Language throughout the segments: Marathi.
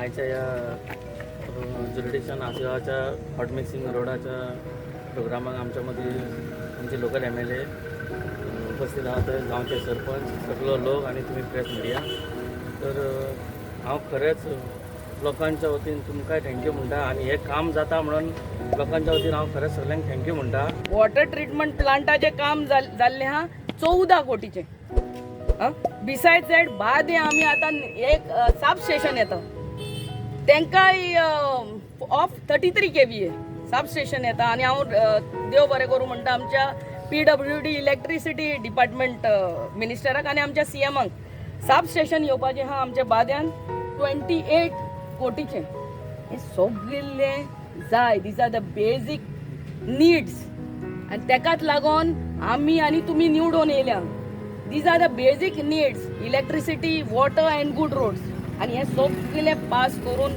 आयच्या या ज्युरिडिक्शन आसगावच्या हॉट मिक्सिंग रोडाच्या प्रोग्रामाक आमच्यामध्ये आमचे लोकल MLA उपस्थित आहात, गावचे सरपंच, सगळो लोक आणि तुम्ही प्रेस मिडिया. तर हांव खरेंच लोकांच्या वतीन तुमकां थँक्यू म्हणटा आणि हे काम जाता म्हणून लोकांच्या वतीन हांव खरेंच सगळ्यांक थँक्यू म्हणटा. वॉटर ट्रीटमेंट प्लांटाचे काम जाल्ले हा 14 कोटीचे. बिसायड्स दॅट बादे आमी आतां एक सब स्टेशन येता तेंकाय ऑफ 33 KVA सब स्टेशन येता आणि हांव देव बरें करूं म्हणटा आमच्या PWD इलेक्ट्रिसिटी डिपार्टमेंट मिनिस्टराक आणि आमच्या CMाक सब स्टेशन येवपाचें आहा आमच्या बाद्यान 28 कोटीचे. हे सगळे जाय. These are the basic needs आणि तेकाच लागून आमी आणि तुमी निवडून येयल्या. These are the basic needs, electricity, water and good roads. आणि हे सगळे पास करून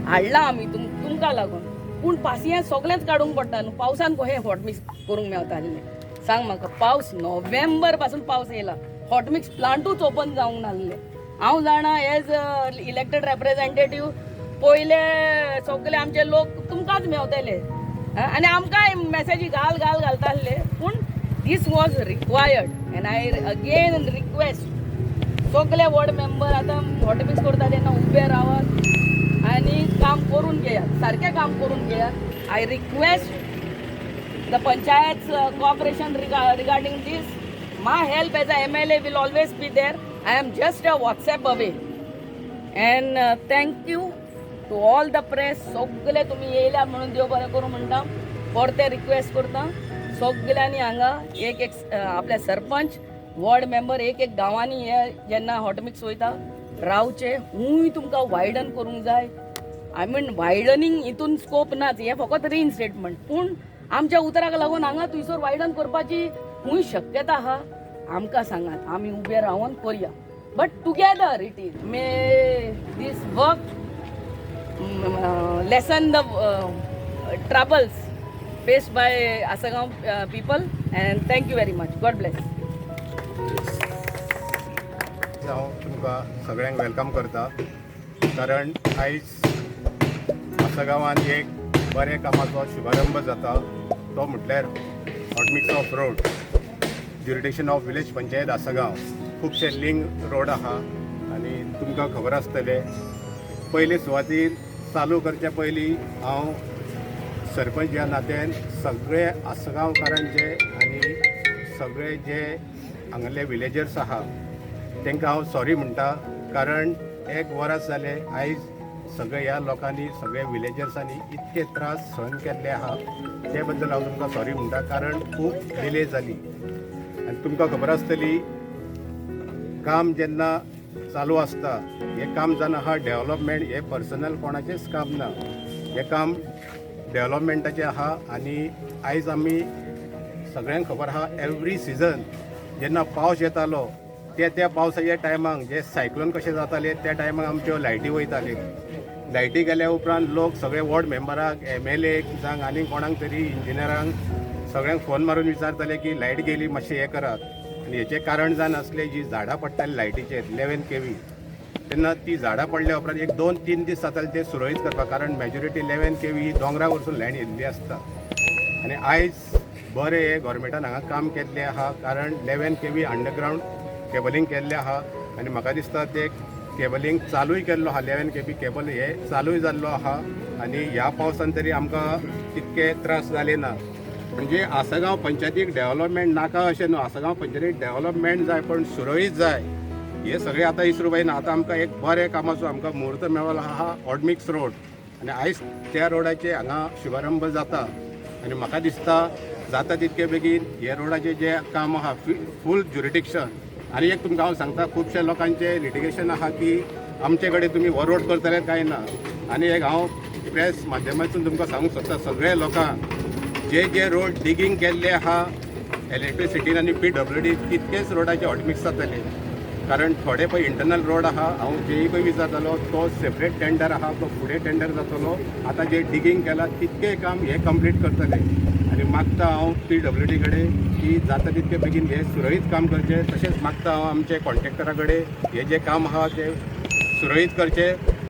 हाडला आमी तुमकां लागून. पूण पासियेंस सगळेंच काडूंक पडटा न्हू. पावसान हे हॉटमिक्स करूंक मेळटालें. सांग म्हाका, पावस नोव्हेंबर पासून पावस येयला, हॉटमिक्स प्लांटूच ओपन जावंक नासलें. हांव जाणा एज इलेक्टेड रेप्रेझेंटेटिव्ह पयले सगळे आमचे लोक तुमकांच मेवतले आनी आमकांय मॅसेजी घालताले. पूण this was required and I again request सगळे वॉर्ड मेंबर आतां हॉटमिक्स करता तेन्ना उबे रावात आणि काम करून घेयात, सारकें काम करून घेयात. I request the panchayat corporation regarding this. My help as a MLA will always be there. I am just a WhatsApp away. And thank you to all the press. सगळे तुम्ही येयल्या म्हणून देव बरें करूं म्हणटा. परते रिक्वेस्ट करता सगळ्यांनी हांगा एक आपल्या सरपंच, वॉर्ड मेंबर एक गांवांनी हे जेन्ना हॉटमिक्स वयता रावचे. हूंय तुमकां वायडन करूंक जाय. आय मीन वायडनींग हितून स्कोप नाच, हे फकत रिइन्स्टेटमेंट. पूण आमच्या उतराक लागून हांगा थंयसर वायडन करपाची हूंय शक्यता आहा. आमकां सांगात, आमी उबे रावन करया. But together it is may this work lessen the troubles faced by Asgaon people. And thank you very much. God bless. हांव तुमकां सगळ्यांक वेलकम करता. कारण आयज आसगांवांत एक बरे कामाचो शुभारंभ जाता. तो म्हटल्यार hot mix of road, jurisdiction of village panchayat Assagao. खुबशे लिंक रोड आहा आनी तुमकां खबर आसतलें पयले सुवातेर चालू करचे पयलीं हांव सरपंच ह्या नात्यान सगळे आसगांवकारांचे आनी सगळे जे हांगले विलेजर्स आहा तांकां हांव सॉरी म्हणटा. कारण एक वरास जाले आयज सगळे ह्या लोकांनी, सगळे विलेजर्सांनी इतके त्रास सहन केल्ले आहा ते बद्दल हांव तुमकां सॉरी म्हणटा. कारण खूब डिले जाली आनी तुमकां खबर आसतली काम जेन्ना चालू आसता हें काम जावन आहा डेव्हलपमेंट, हे पर्सनल कोणाचेंच काम ना, हें काम डेव्हलपमेंटाचें आहा. आनी आयज आमी सगळ्यांक खबर आहा एवरी सिजन जेन्ना पावस येतालो त्या पावसाच्या टायमाक जे सायक्लोन कशें जाताले त्या टायमाक आमच्यो लायटी वयताले. लायटी गेल्या उपरांत लोक सगळे वॉर्ड मेंबराक, MLA जावं आनी कोणाक तरी इंजिनियरांक सगळ्यांक फोन मारून विचारताले की लायट गेली, मातशें हें करात. आनी हेचें कारण जावन आसलें जी झाडां पडटालीं लायटीचेर 11 KV, तेन्ना ती झाडां पडल्या उपरांत एक 2-3 दीस जाताले ते सुरळीत करपाक. कारण मेजॉरिटी 11 KV ही दोंगरा वरसून लायन येयल्ली आसता. आनी आयज बरें हे गोवोरमेंटान हांगा काम केल्लें आहा. कारण 11 KV अंडरग्रावंड केबलिंग केल्लें आहा आनी म्हाका दिसता ते केबलिंग चालूय केल्लो आहा. 11 KV केबल हे चालूय जाल्लो आहा आनी ह्या पावसान तरी आमकां तितके त्रास जाले ना. म्हणजे आसगांव पंचायतीक डेव्हलपमेंट नाका अशें न्हू. आसगांव पंचायतीक डेव्हलपमेंट जाय पण सुरळीत जाय. हे सगळे आतां इसरू बायना. आतां आमकां एक बरे कामाचो आमकां मुहूर्त मेळ्ळो आहा हॉटमिक्स रोड आनी आयज त्या रोडाचे हांगा शुभारंभ जाता. आनी म्हाका दिसता जाता तितके बेगीन हे रोडाचें जें काम आहा फूल ज्युरिडिक्शन. आनी एक तुमकां हांव सांगता, खुबशे लोकांचे लिटिगेशन आहा की आमचे कडेन तुमी हो रोड करतले काय ना. आनी एक हांव प्रेस माध्यमांतून तुमकां सांगूंक सोदता सगळे लोकांक जे रोड डिगींग केल्ले आहा इलेक्ट्रिसिटीन आनी PWD तितकेच रोडाचे हॉटमिक्स जातले. कारण थोडे पळय इंटरनल रोड आहा, हांव जेईकूय विचारतालो तो सेपरेट टेंडर आहा, तो फुडें टेंडर जातलो. आतां जे डिगींग केला तितकें काम हे कंप्लीट करतले. आनी मागता हांव PWD कडेन की जाता तितके बेगीन हे सुरळीत काम करचें. तशेंच मागता हांव आमचे कॉन्ट्रॅक्टरा कडेन हे जे काम आहा ते सुरळीत करचें.